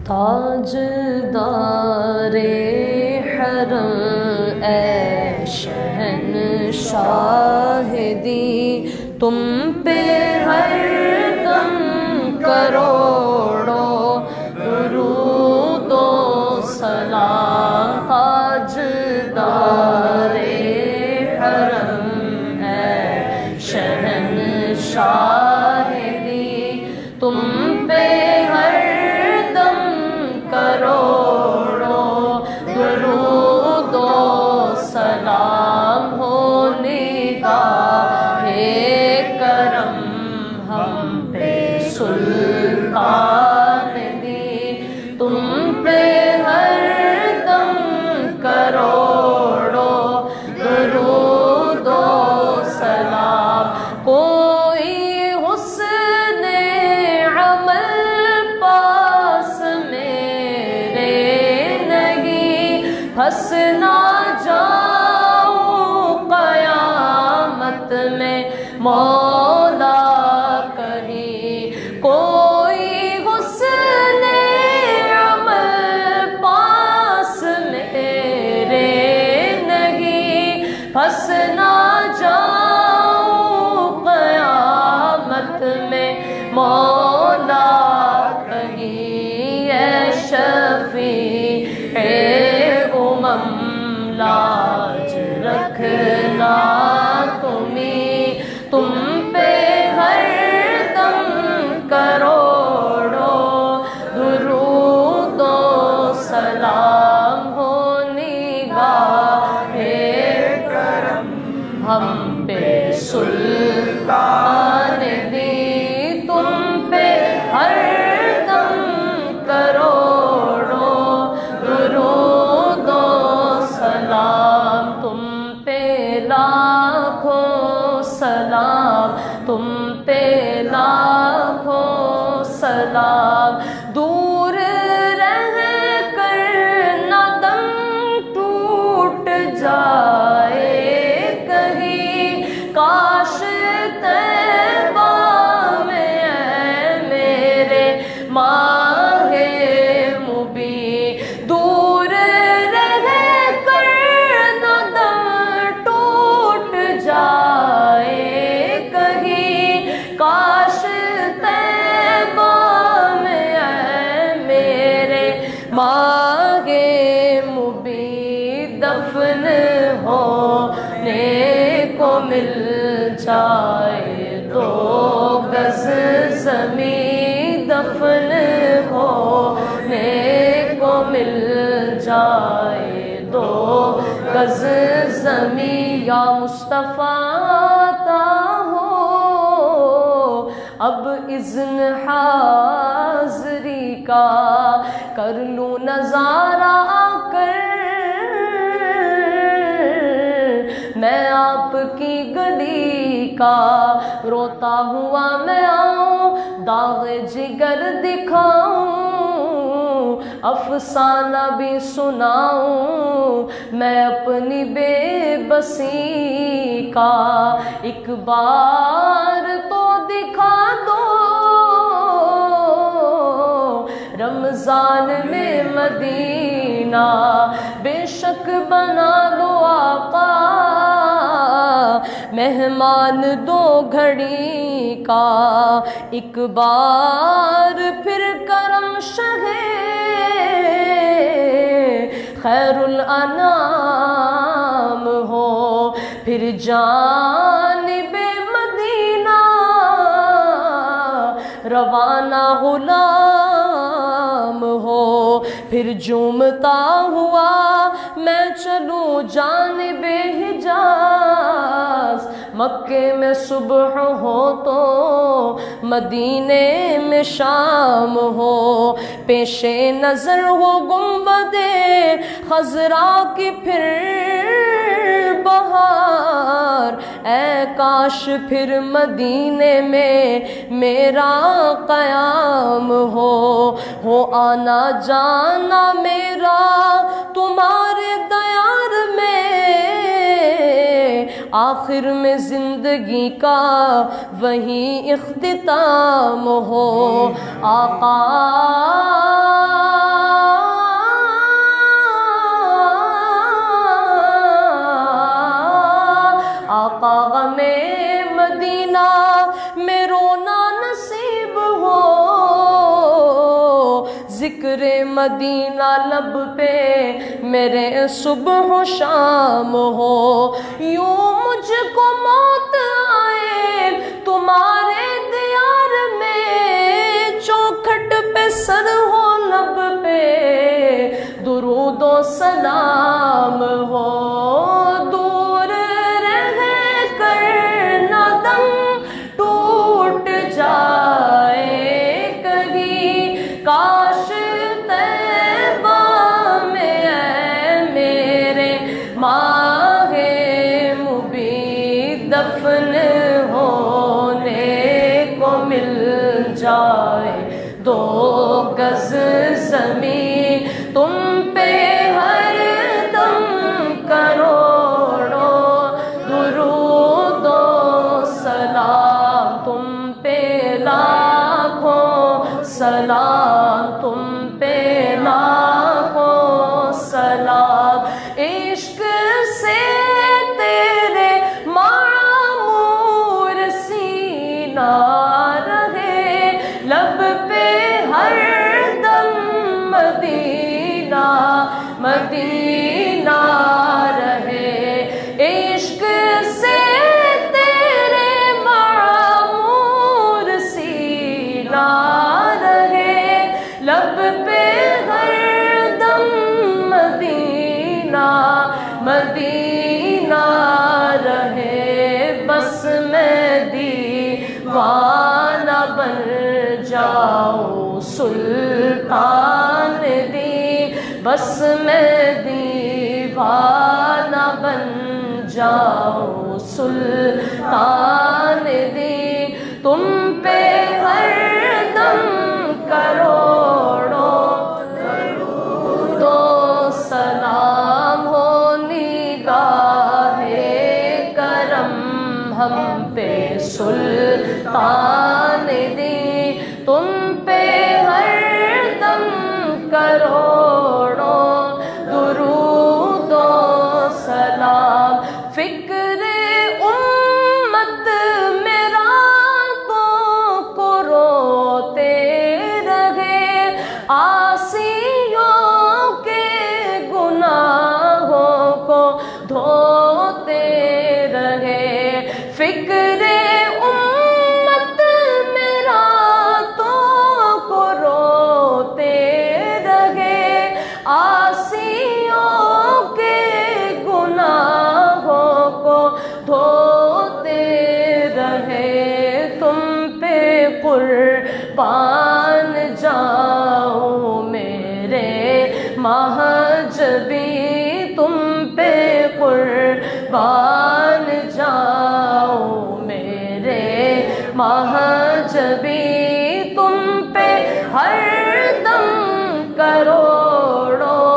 تاجدار حرم اے شہنشاہ دی، تم پہ ہر دم کروڑوں درود و سلام۔ تاجدار حرم اے شہنشاہ دی، تم پہ ہر دم کروڑوں درود و سلام ہو۔ نگاہ کرم ہم پہ سلطان دی، تم پہ ہر دم کروڑوں درود و سلام۔ کوئی حسن عمل پاس میرے نہیں، پھنس نہ جاؤں قیامت میں مولا کہیں۔ کوئی حسن عمل پاس میرے نہیں، پھنس نہ جاؤں قیامت میں مولا کہیں۔ اے شفیع امم لاج رکھنا تمہیں، تم پہ ہر دم کروڑوں درود و سلام ہو۔ نگاہ کرم ہم پہ سلطان دی، تم پہ ہر دم کروڑوں درود و سلام۔ تم پہ لاکھوں سلام، تم پہ لاکھوں سلام۔ دور رہ کر نہ دم ٹوٹ جائے کہیں، کاش طیبہ میں اے میرے ماہ مبین۔ دور رہ کر نہ دم ٹوٹ جائے کہیں، کاش طیبہ میں اے میرے ماہ مبین دفن ہونے کو مل جائے دو گز زمین، دفن ہونے کو مل جائے دو گز زمین۔ یا مصطفیٰ آتا ہو اب اذن حاضری کا، کر لوں نظارہ آ کر میں آپ کی گلی کا۔ روتا ہوا میں آؤں داغ جگر دکھاؤں، افسانہ بھی سناؤں میں اپنی بے بسی کا۔ ایک بار تو دکھا دو رمضان میں مدینہ، بے شک بنا لو آقا مہمان دو گھڑی کا۔ ایک بار پھر کرم شہ خیر الانام ہو، پھر جانب مدینہ روانہ غلام ہو، پھر جھومتا ہوا میں چلوں جانب حجاز۔ مکے میں صبح ہو تو مدینے میں شام ہو، پیش نظر ہو گنبد خضرا کی پھر بہار۔ اے کاش پھر مدینے میں میرا قیام ہو آنا جانا میرا تمہارے دیار میں، آخر میں زندگی کا وہیں اختتام ہو۔ آقا ذکر مدینہ لب پہ میرے صبح و شام ہو، یوں مجھ کو موت آئے تمہارے دیار میں، چوکھٹ پہ سر ہو لب پہ درود و سلام ہو، دور رہ کر نہ دم ٹوٹ جائے کہیں، کاش طیبہ میں اے میرے ماہ مبین دفن ہونے کو مل جائے، دو گز زمین تم پہ ہر دم کروڑوں درود و سلام، تم پہ لاکھوں سلام، تم پہ لاکھوں سلام، عشق سے تیرے معمور سینہ رہے، لب پہ ہر دم مدینہ مدینہ رہے، عشق سے تیرے معمور سینہ رہے، لب پہ ہر دم مدینہ مدینہ رہے، بس میں دیوانہ بن جاؤں سلطان دی، بس میں دیوانہ بن جاؤں سلطان دی، تم پہ ہر دم کروڑوں تو سلام ہو، نگاہ کرم ہم پہ سلطان دی، تم پہ ہر دم کروڑوں درود و سلام، فکر امت میں راتوں کو روتے رہے، عاصیوں کے گناہوں کو دھوتے رہے، فکر امت میں راتوں کو روتے رہے، عاصیوں کے گناہوں کو دھوتے رہے، تم پہ قربان جاؤں میرے مہجبی، تم پہ قربان جاؤں میرے مہجبی، تم پہ ہر دم کروڑوں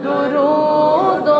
درود و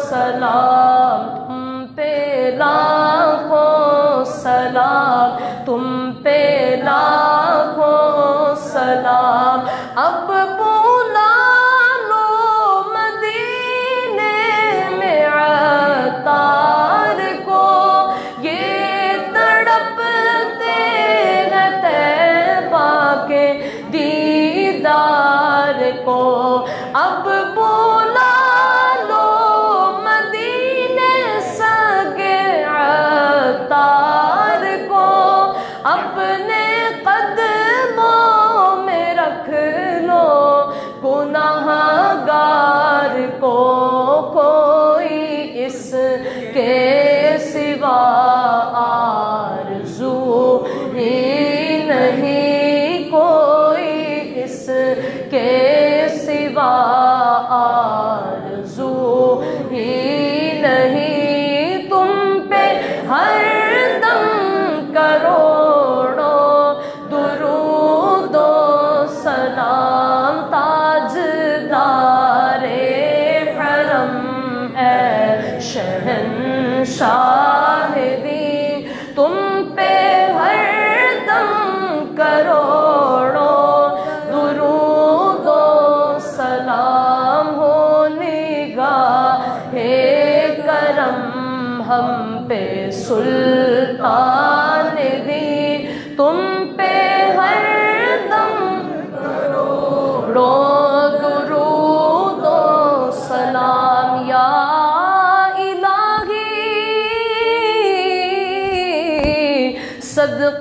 سلام، تم پہ لاکھوں سلام، تم پہ لاکھوں سلام، اب بلا لو مدینے میں عطار کو، یہ تڑپتے ہیں طیبہ کے دیدار کو، اب بلا لو مدینے سگے عطار کو، اپنے قدموں میں رکھ لو گناہ گار کو، کوئی اس کے سوا آرزو ہی نہیں، کوئی اس کے سوا آرزو ہی نہیں، تم پہ ہر دم کروڑوں درود و سلام، تاجدار حرم اے شہنشاہ دی، تم پہ ہر دم کروڑوں درود و سلام ہو، نگاہ کرم ہم پہ سلطان دی، تم پہ ہر دم کروڑوں